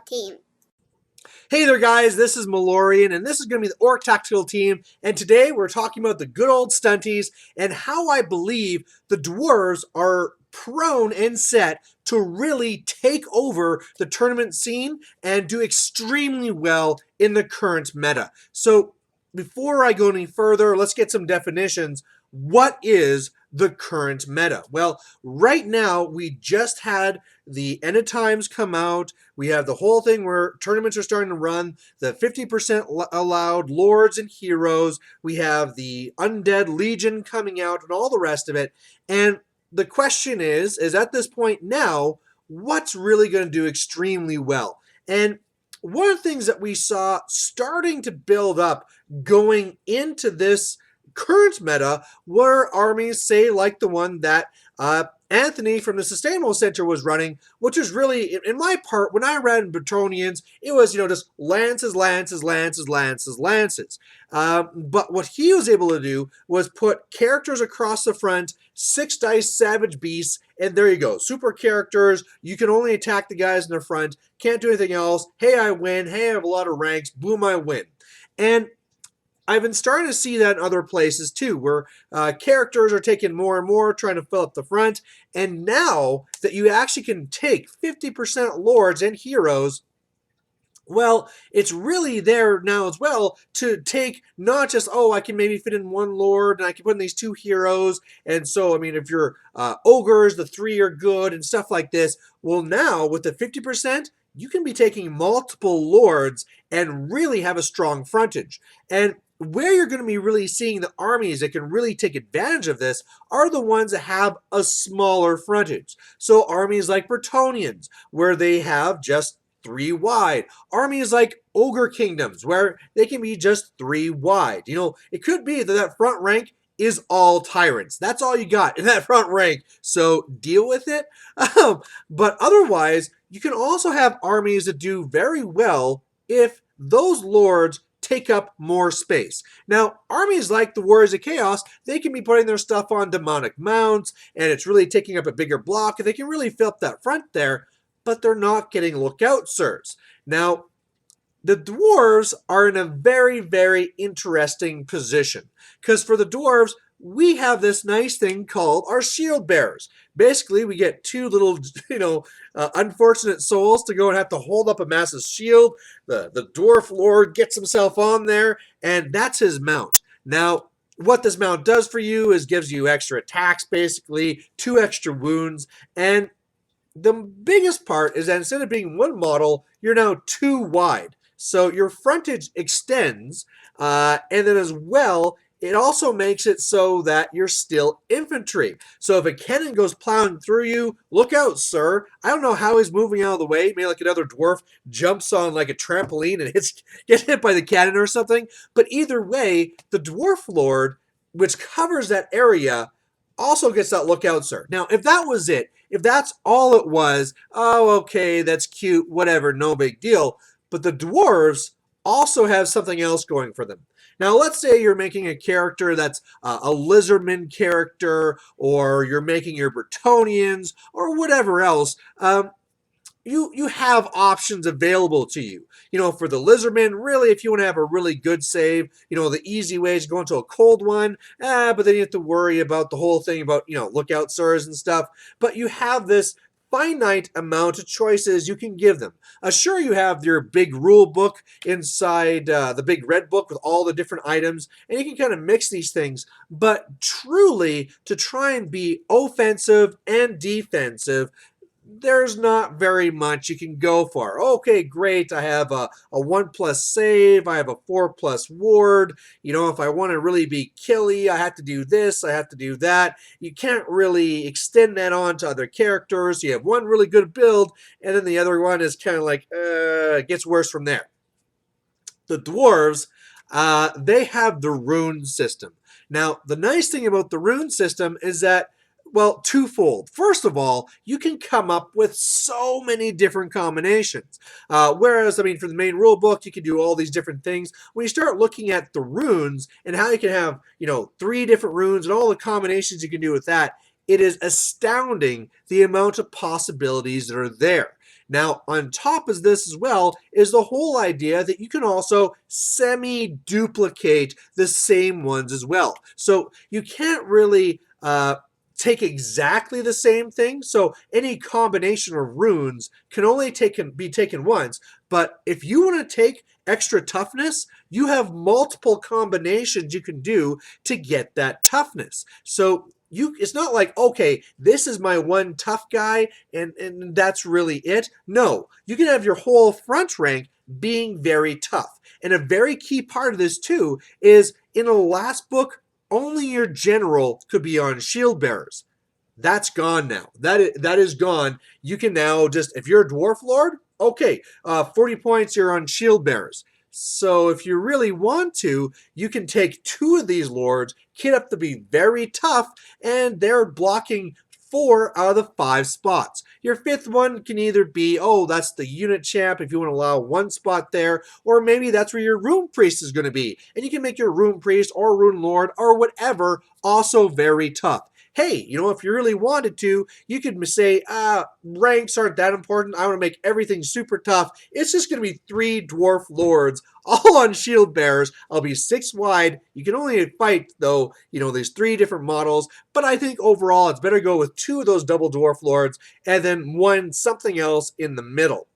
team. Hey there guys, this is Malorian and this is going to be the Orc Tactical Team, and today we're talking about the good old stunties and how I believe the Dwarves are prone and set to really take over the tournament scene and do extremely well in the current meta. So before I go any further, let's get some definitions. What is the current meta? Well, right now we just had the End of Times come out. We have the whole thing where tournaments are starting to run, the 50% allowed lords and heroes. We have the Undead Legion coming out and all the rest of it. And the question is at this point now, what's really going to do extremely well? And one of the things that we saw starting to build up going into this current meta were armies, say, like the one that Anthony from the Sustainable Center was running, which was really, in my part, when I ran Bretonians, it was, just lances, lances, lances, lances, lances. But what he was able to do was put characters across the front, 6 dice savage beasts, and there you go. Super characters, you can only attack the guys in the front, can't do anything else. Hey, I win. Hey, I have a lot of ranks. Boom, I win. And I've been starting to see that in other places too, where characters are taking more and more, trying to fill up the front. And now that you actually can take 50% lords and heroes, well, it's really there now as well to take not just, oh, I can maybe fit in one lord and I can put in these 2 heroes. And so, I mean, if you're ogres, the 3 are good and stuff like this. Well, now with the 50%, you can be taking multiple lords and really have a strong frontage. And where you're going to be really seeing the armies that can really take advantage of this are the ones that have a smaller frontage. So armies like Bretonians, where they have just 3 wide. Armies like Ogre Kingdoms, where they can be just 3 wide. It could be that that front rank is all tyrants. That's all you got in that front rank. So deal with it. But otherwise, you can also have armies that do very well if those lords take up more space. Now, armies like the Warriors of Chaos, they can be putting their stuff on demonic mounts, and it's really taking up a bigger block, and they can really fill up that front there, but they're not getting lookout sirs. Now, the dwarves are in a very, very interesting position, because for the dwarves, we have this nice thing called our shield bearers. Basically, we get 2 little, unfortunate souls to go and have to hold up a massive shield. The dwarf lord gets himself on there, and that's his mount. Now, what this mount does for you is gives you extra attacks, basically, 2 extra wounds, and the biggest part is that instead of being 1 model, you're now 2 wide. So your frontage extends, and then as well, it also makes it so that you're still infantry. So if a cannon goes plowing through you, look out, sir. I don't know how he's moving out of the way. Maybe like another dwarf jumps on like a trampoline and gets hit by the cannon or something. But either way, the dwarf lord, which covers that area, also gets that lookout, sir. Now, if that was it, if that's all it was, oh, okay, that's cute, whatever, no big deal. But the dwarves also have something else going for them. Now, let's say you're making a character that's a lizardman character, or you're making your Bretonians, or whatever else. You have options available to you. For the lizardman, really, if you want to have a really good save, the easy way is go into a cold one, but then you have to worry about the whole thing about, lookout sirs and stuff. But you have this finite amount of choices you can give them. Sure, you have your big rule book inside the big red book with all the different items, and you can kind of mix these things, but truly, to try and be offensive and defensive, there's not very much you can go for. Okay, great, I have a 1+ save, I have a 4+ ward. If I want to really be killy, I have to do this, I have to do that. You can't really extend that on to other characters. You have one really good build, and then the other one is kind of like, it gets worse from there. The dwarves, they have the rune system. Now, the nice thing about the rune system is that, well, twofold. First of all, you can come up with so many different combinations. Whereas, for the main rule book, you can do all these different things. When you start looking at the runes and how you can have, 3 different runes and all the combinations you can do with that, it is astounding the amount of possibilities that are there. Now, on top of this as well is the whole idea that you can also semi-duplicate the same ones as well. So you can't really take exactly the same thing. So any combination of runes can only be taken once. But if you want to take extra toughness, you have multiple combinations you can do to get that toughness. So it's not like, okay, this is my one tough guy and that's really it. No, you can have your whole front rank being very tough. And a very key part of this too is in the last book, only your general could be on shield bearers. That's gone now. That is gone. You can now just, if you're a dwarf lord, okay, 40 points, you're on shield bearers. So if you really want to, you can take 2 of these lords, kit up to be very tough, and they're blocking 4 out of the 5 spots. Your 5th one can either be, oh, that's the unit champ if you want to allow 1 spot there, or maybe that's where your rune priest is going to be. And you can make your rune priest or rune lord or whatever also very tough. Hey, if you really wanted to, you could say, ranks aren't that important. I want to make everything super tough. It's just going to be 3 dwarf lords, all on shield bearers. I'll be 6 wide. You can only fight, though, there's 3 different models. But I think overall, it's better to go with 2 of those double dwarf lords and then 1 something else in the middle.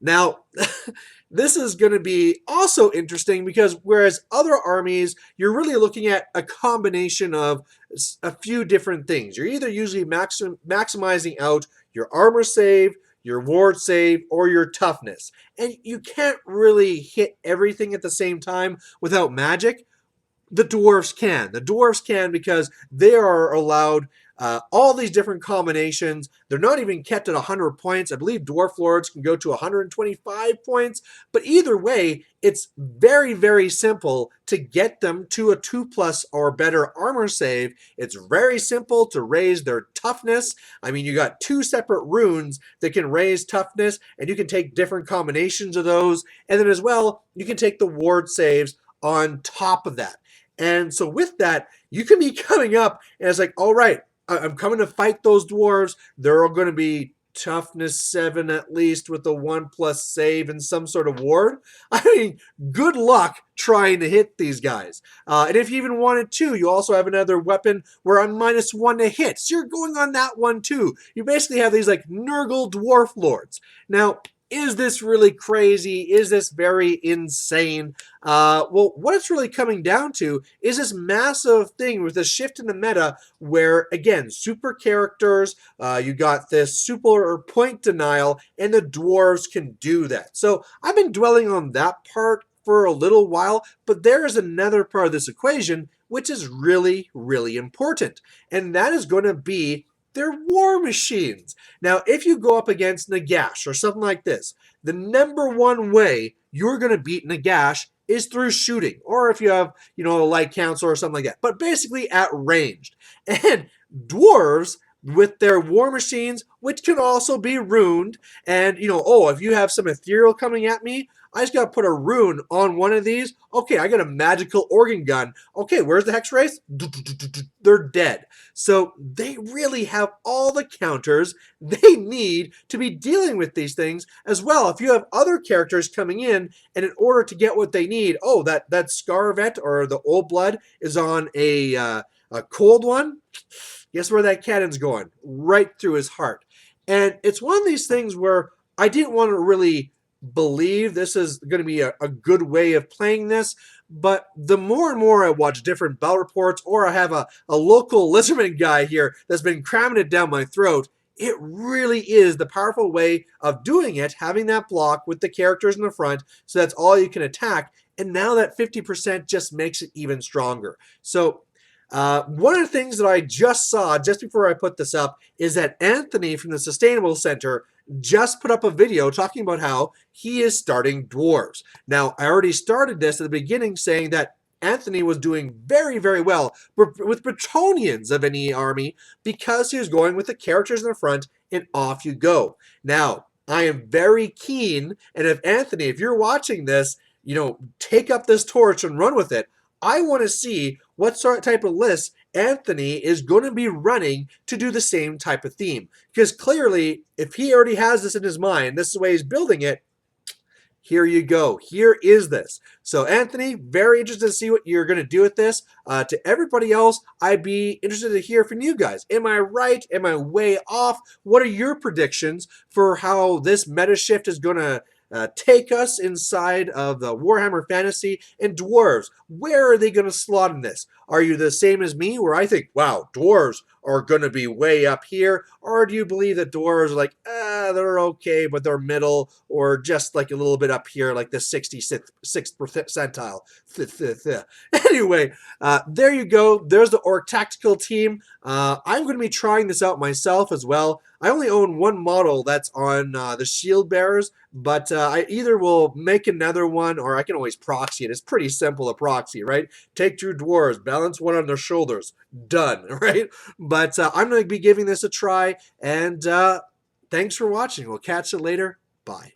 Now, this is going to be also interesting because whereas other armies, you're really looking at a combination of a few different things. You're either usually maximizing out your armor save, your ward save, or your toughness. And you can't really hit everything at the same time without magic. The dwarves can. The dwarves can because they are allowed all these different combinations. They're not even kept at 100 points. I believe dwarf lords can go to 125 points. But either way, it's very, very simple to get them to a 2+ or better armor save. It's very simple to raise their toughness. I mean, you got 2 separate runes that can raise toughness, and you can take different combinations of those. And then as well, you can take the ward saves on top of that. And so with that, you can be coming up and it's like, all right, I'm coming to fight those dwarves. They're all going to be toughness 7 at least with a 1+ save and some sort of ward. I mean, good luck trying to hit these guys. And if you even wanted to, you also have another weapon where I'm -1 to hit. So you're going on that one too. You basically have these like Nurgle dwarf lords. Now, is this really crazy? Is this very insane? Well, what it's really coming down to is this massive thing with a shift in the meta where, again, super characters, you got this super point denial, and the dwarves can do that. So I've been dwelling on that part for a little while, but there is another part of this equation which is really, really important, and that is going to be they're war machines. Now, if you go up against Nagash or something like this, the #1 way you're going to beat Nagash is through shooting, or if you have, a light council or something like that, but basically at ranged. And dwarves, with their war machines, which can also be runed, and, if you have some ethereal coming at me, I just got to put a rune on one of these. Okay, I got a magical organ gun. Okay, where's the hex race? They're dead. So they really have all the counters they need to be dealing with these things as well. If you have other characters coming in, and in order to get what they need, oh, that Scarvet or the Old Blood is on a cold one. Guess where that cannon's going? Right through his heart. And it's one of these things where I didn't want to really believe this is going to be a good way of playing this, but the more and more I watch different battle reports, or I have a local Lizardman guy here that's been cramming it down my throat, it really is the powerful way of doing it, having that block with the characters in the front, so that's all you can attack, and now that 50% just makes it even stronger. So one of the things that I just saw just before I put this up is that Anthony from the Sustainable Center just put up a video talking about how he is starting dwarves. Now, I already started this at the beginning saying that Anthony was doing very, very well with Bretonians of any army because he was going with the characters in the front and off you go. Now, I am very keen, and if you're watching this, take up this torch and run with it. I want to see what type of lists Anthony is going to be running to do the same type of theme. Because clearly, if he already has this in his mind, this is the way he's building it, here you go. Here is this. So, Anthony, very interested to see what you're going to do with this. To everybody else, I'd be interested to hear from you guys. Am I right? Am I way off? What are your predictions for how this meta shift is going to take us inside of the Warhammer Fantasy and Dwarves? Where are they going to slot in this? Are you the same as me, where I think, wow, Dwarves are going to be way up here? Or do you believe that Dwarves are like, they're okay, but they're middle, or just like a little bit up here, like the 66th percentile? Anyway, there you go. There's the Orc Tactical team. I'm going to be trying this out myself as well. I only own one model that's on the Shield Bearers, but I either will make another one or I can always proxy it. It's pretty simple to proxy, right? Take 2 dwarves, balance one on their shoulders, done, right? But I'm going to be giving this a try, and thanks for watching. We'll catch you later. Bye.